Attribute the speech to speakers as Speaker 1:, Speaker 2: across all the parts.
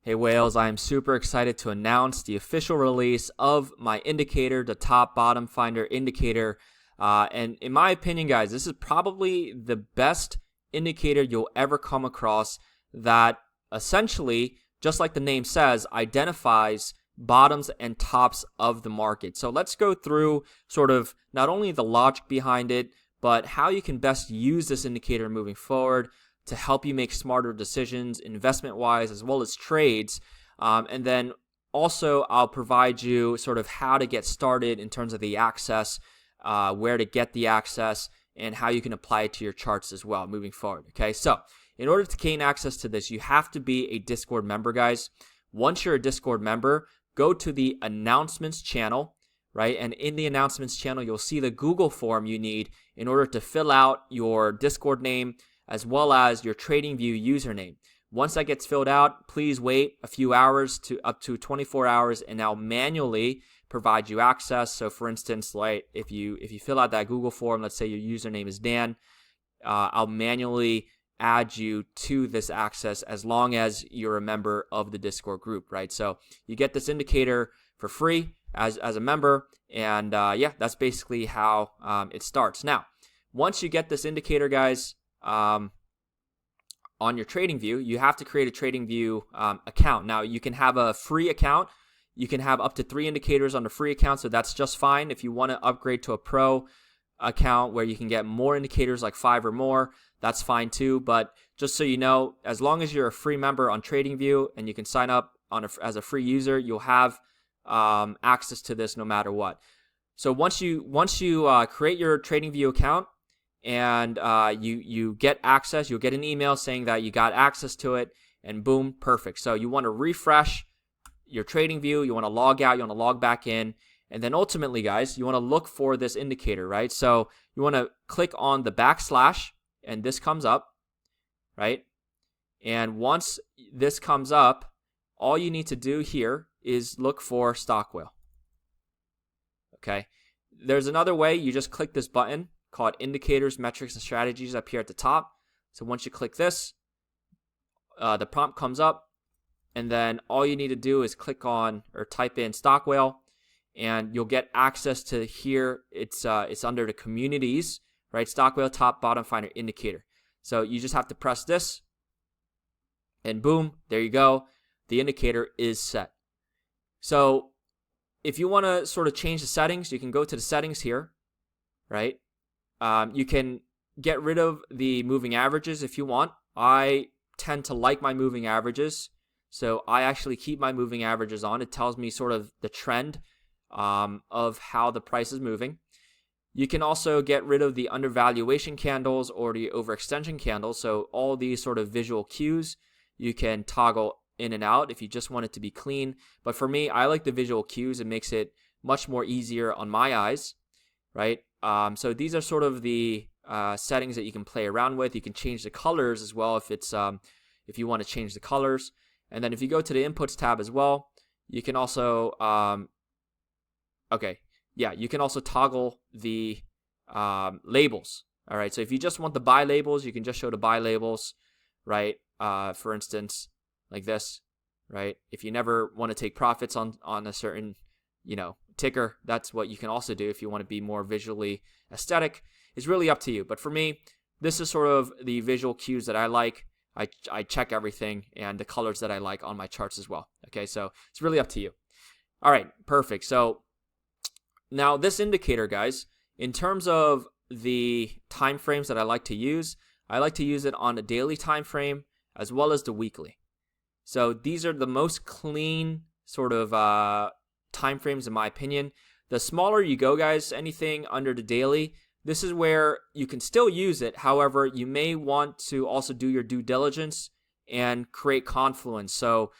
Speaker 1: Hey whales, I am super excited to announce the official release of my indicator, the top bottom finder indicator. And in my opinion, guys, this is probably the best indicator you'll ever come across that essentially, just like the name says, identifies bottoms and tops of the market. So let's go through sort of not only the logic behind it, but how you can best use this indicator moving forward to help you make smarter decisions investment-wise as well as trades. And then also I'll provide you sort of how to get started in terms of the access, where to get the access, and how you can apply it to your charts as well moving forward. Okay, so in order to gain access to this, you have to be a Discord member, guys. Once you're a Discord member, go to the announcements channel, right? And in the announcements channel, you'll see the Google form you need in order to fill out your Discord name, as well as your TradingView username. Once that gets filled out, please wait a few hours to up to 24 hours, and I'll manually provide you access. So for instance, like if you fill out that Google form, let's say your username is Dan, I'll manually add you to this access as long as you're a member of the Discord group, right? So you get this indicator for free as a member, and yeah, that's basically how it starts. Now, once you get this indicator, guys, on your TradingView, you have to create a TradingView account. Now, you can have a free account. You can have up to 3 indicators on the free account, so that's just fine. If you want to upgrade to a pro account where you can get more indicators, like 5 or more, that's fine too. But just so you know, as long as you're a free member on TradingView and you can sign up as a free user, you'll have access to this no matter what. So once you create your TradingView account, and you get access, you'll get an email saying that you got access to it, and boom, perfect. So you want to refresh your TradingView, you want to log out, you want to log back in, and then ultimately, guys, you want to look for this indicator, right? So you want to click on the backslash, and this comes up, right? And once this comes up, all you need to do here is look for stock whale. Okay, there's another way. You just click this button called Indicators, Metrics, and Strategies up here at the top. So once you click this, the prompt comes up, and then all you need to do is click on or type in stock whale, and you'll get access to here. It's under the communities, right? Stock whale top bottom finder indicator. So you just have to press this, and boom, there you go. The indicator is set. So if you want to sort of change the settings, you can go to the settings here, right? You can get rid of the moving averages if you want. I tend to like my moving averages, so I actually keep my moving averages on. It tells me sort of the trend of how the price is moving. You can also get rid of the undervaluation candles or the overextension candles. So all these sort of visual cues, you can toggle in and out if you just want it to be clean. But for me, I like the visual cues. It makes it much more easier on my eyes, right? So these are sort of the settings that you can play around with. You can change the colors as well if you want to change the colors. And then if you go to the inputs tab as well, you can also you can also toggle the labels. All right, so if you just want the buy labels, you can just show the buy labels, right? For instance, like this, right? If you never want to take profits on a certain, ticker, that's what you can also do if you want to be more visually aesthetic. It's really up to you. But for me, this is sort of the visual cues that I like. I check everything and the colors that I like on my charts as well. Okay, so it's really up to you. All right, perfect. So now this indicator, guys, in terms of the time frames that I like to use it on a daily time frame as well as the weekly. So these are the most clean sort of time frames in my opinion. The smaller you go, guys, anything under the daily, this is where you can still use it. However, you may want to also do your due diligence and create confluence. So,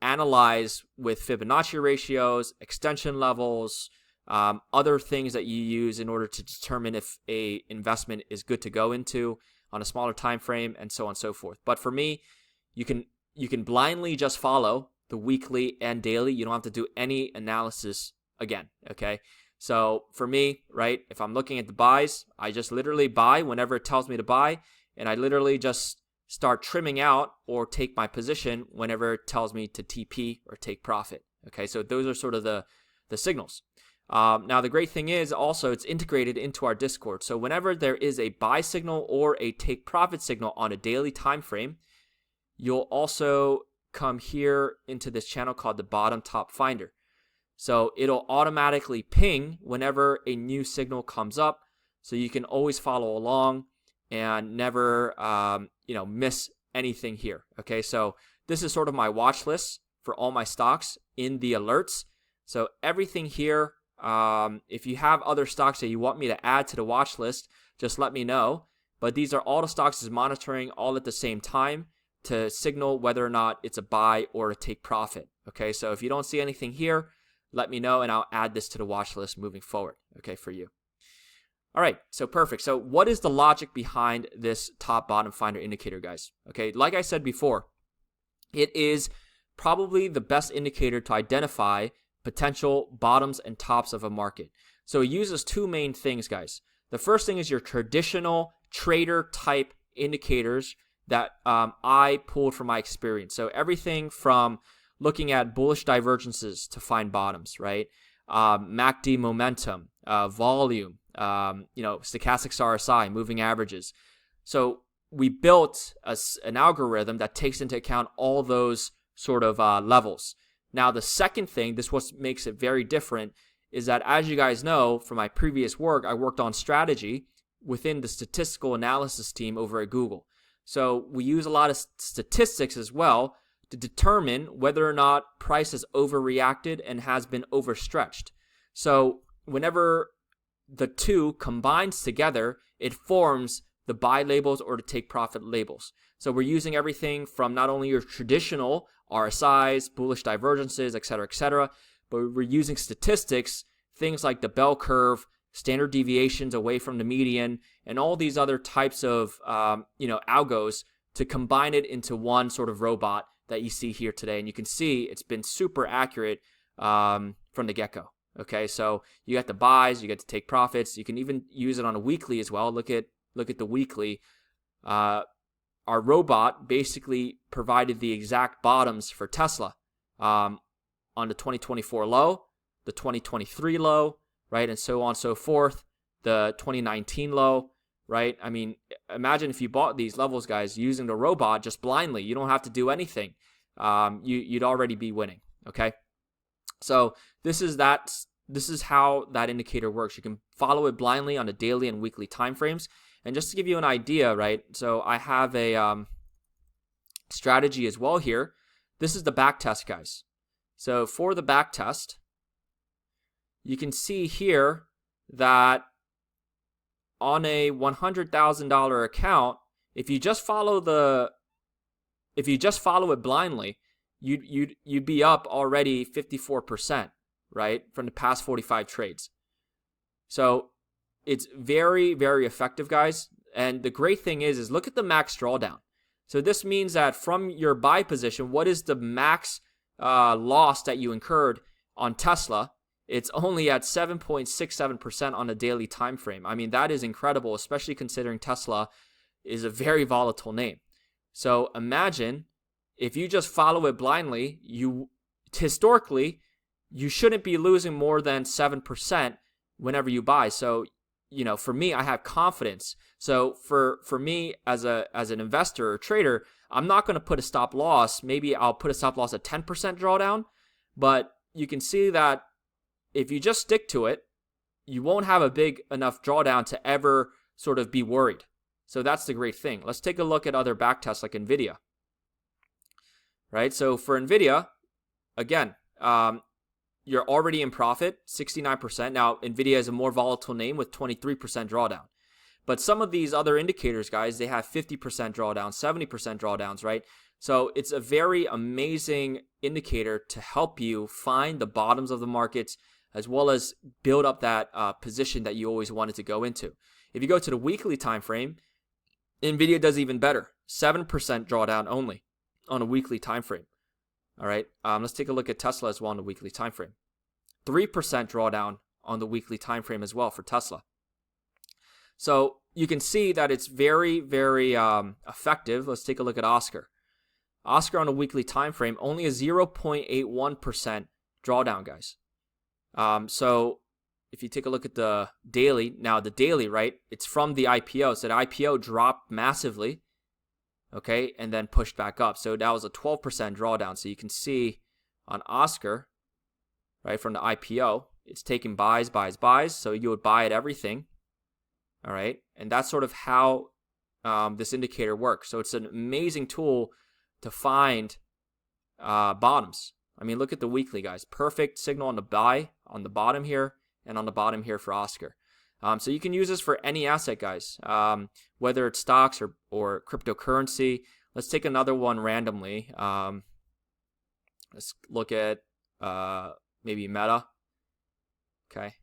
Speaker 1: analyze with Fibonacci ratios, extension levels, other things that you use in order to determine if a investment is good to go into on a smaller time frame, and so on and so forth. But for me, you can blindly just follow the weekly and daily. You don't have to do any analysis again, okay? So for me, right, if I'm looking at the buys, I just literally buy whenever it tells me to buy, and I literally just start trimming out or take my position whenever it tells me to TP or take profit. Okay, so those are sort of the signals. Now, the great thing is also it's integrated into our Discord. So whenever there is a buy signal or a take profit signal on a daily time frame, you'll also come here into this channel called the bottom top finder. So it'll automatically ping whenever a new signal comes up, so you can always follow along and never miss anything here. Okay, so this is sort of my watch list for all my stocks in the alerts. So everything here, if you have other stocks that you want me to add to the watch list, just let me know. But these are all the stocks is monitoring all at the same time to signal whether or not it's a buy or a take profit. Okay, so if you don't see anything here, let me know and I'll add this to the watch list moving forward, okay, for you. All right, so perfect. So what is the logic behind this top bottom finder indicator, guys? Okay, like I said before, it is probably the best indicator to identify potential bottoms and tops of a market. So it uses two main things, guys. The first thing is your traditional trader type indicators that I pulled from my experience. So everything from looking at bullish divergences to find bottoms, right? MACD momentum, volume, stochastics RSI, moving averages. So we built an algorithm that takes into account all those sort of levels. Now, the second thing, this what makes it very different, is that as you guys know from my previous work, I worked on strategy within the statistical analysis team over at Google. So we use a lot of statistics as well to determine whether or not price has overreacted and has been overstretched. So whenever the two combines together, it forms the buy labels or the take profit labels. So we're using everything from not only your traditional RSIs, bullish divergences, et cetera, but we're using statistics, things like the bell curve, standard deviations away from the median, and all these other types of algos to combine it into one sort of robot that you see here today. And you can see it's been super accurate from the get-go. Okay, so you got the buys, you get to take profits. You can even use it on a weekly as well. Look at the weekly. Our robot basically provided the exact bottoms for Tesla on the 2024 low, the 2023 low, right, and so on and so forth, the 2019 low, right? I mean, imagine if you bought these levels, guys, using the robot just blindly. You don't have to do anything. You'd already be winning, okay? So this is how that indicator works. You can follow it blindly on the daily and weekly time frames. And just to give you an idea, right, so I have a strategy as well here. This is the backtest, guys. So for the backtest, you can see here that on a $100,000 account, if you just follow it blindly, you'd be up already 54%, right, from the past 45 trades. So it's very, very effective, guys. And the great thing is look at the max drawdown. So this means that from your buy position, what is the max loss that you incurred on Tesla? It's only at 7.67% on a daily time frame. I mean, that is incredible, especially considering Tesla is a very volatile name. So imagine if you just follow it blindly, historically, you shouldn't be losing more than 7% whenever you buy. So, for me, I have confidence. So for me as an investor or trader, I'm not going to put a stop loss. Maybe I'll put a stop loss at 10% drawdown, but you can see that if you just stick to it, you won't have a big enough drawdown to ever sort of be worried. So that's the great thing. Let's take a look at other backtests like NVIDIA. Right? So for NVIDIA, again, you're already in profit, 69%. Now, NVIDIA is a more volatile name with 23% drawdown. But some of these other indicators, guys, they have 50% drawdown, 70% drawdowns, right? So it's a very amazing indicator to help you find the bottoms of the markets as well as build up that position that you always wanted to go into. If you go to the weekly time frame, NVIDIA does even better, 7% drawdown only on a weekly time frame. All right, let's take a look at Tesla as well on the weekly time frame. 3% drawdown on the weekly time frame as well for Tesla. So you can see that it's very, very effective. Let's take a look at Oscar. Oscar on a weekly time frame, only a 0.81% drawdown, guys. So if you take a look at the daily, now the daily, right, it's from the IPO. So the IPO dropped massively, okay, and then pushed back up. So that was a 12% drawdown. So you can see on Oscar, right, from the IPO, it's taking buys. So you would buy at everything, all right? And that's sort of how this indicator works. So it's an amazing tool to find bottoms. I mean, look at the weekly, guys. Perfect signal on the buy on the bottom here and on the bottom here for Oscar. So you can use this for any asset, guys, whether it's stocks or cryptocurrency. Let's take another one randomly. Let's look at maybe Meta. Okay.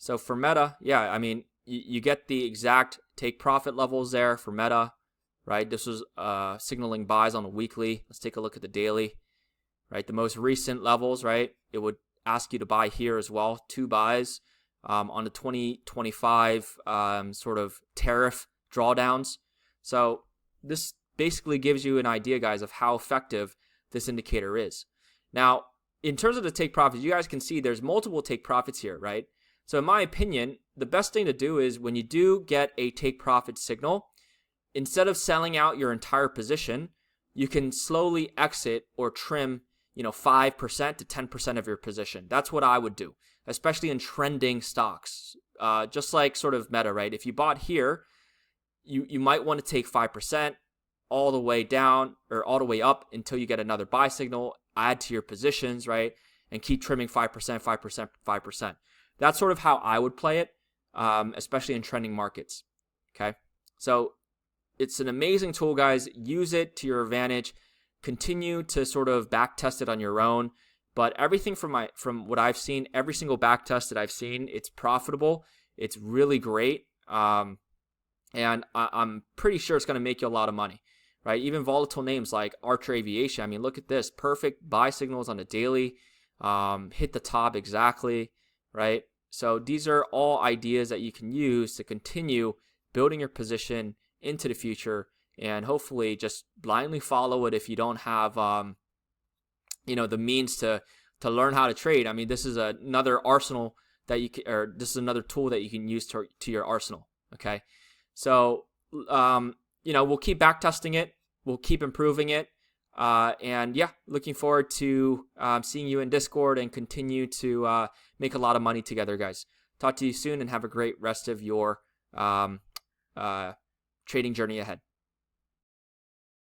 Speaker 1: So for Meta, yeah, I mean, you get the exact take profit levels there for Meta, right? This was signaling buys on the weekly. Let's take a look at the daily, right? The most recent levels, right? It would ask you to buy here as well, 2 buys on the 2025 sort of tariff drawdowns. So this basically gives you an idea, guys, of how effective this indicator is. Now, in terms of the take profits, you guys can see there's multiple take profits here, right? So in my opinion, the best thing to do is when you do get a take profit signal, instead of selling out your entire position, you can slowly exit or trim, 5% to 10% of your position. That's what I would do, especially in trending stocks. Just like sort of Meta, right? If you bought here, you might want to take 5% all the way down or all the way up until you get another buy signal, add to your positions, right? And keep trimming 5%, 5%, 5%. That's sort of how I would play it, especially in trending markets, okay? So it's an amazing tool, guys. Use it to your advantage. Continue to sort of back test it on your own. But everything from what I've seen, every single back test that I've seen, it's profitable. It's really great. And I'm pretty sure it's going to make you a lot of money, right? Even volatile names like Archer Aviation. I mean, look at this. Perfect buy signals on a daily. Hit the top exactly, right? So these are all ideas that you can use to continue building your position into the future, and hopefully just blindly follow it if you don't have the means to learn how to trade. I mean, this is another arsenal that you can, or this is another tool that you can use to your arsenal. Okay, so we'll keep back testing it, we'll keep improving it, and yeah, looking forward to seeing you in Discord and continue to make a lot of money together, guys. Talk to you soon and have a great rest of your trading journey ahead.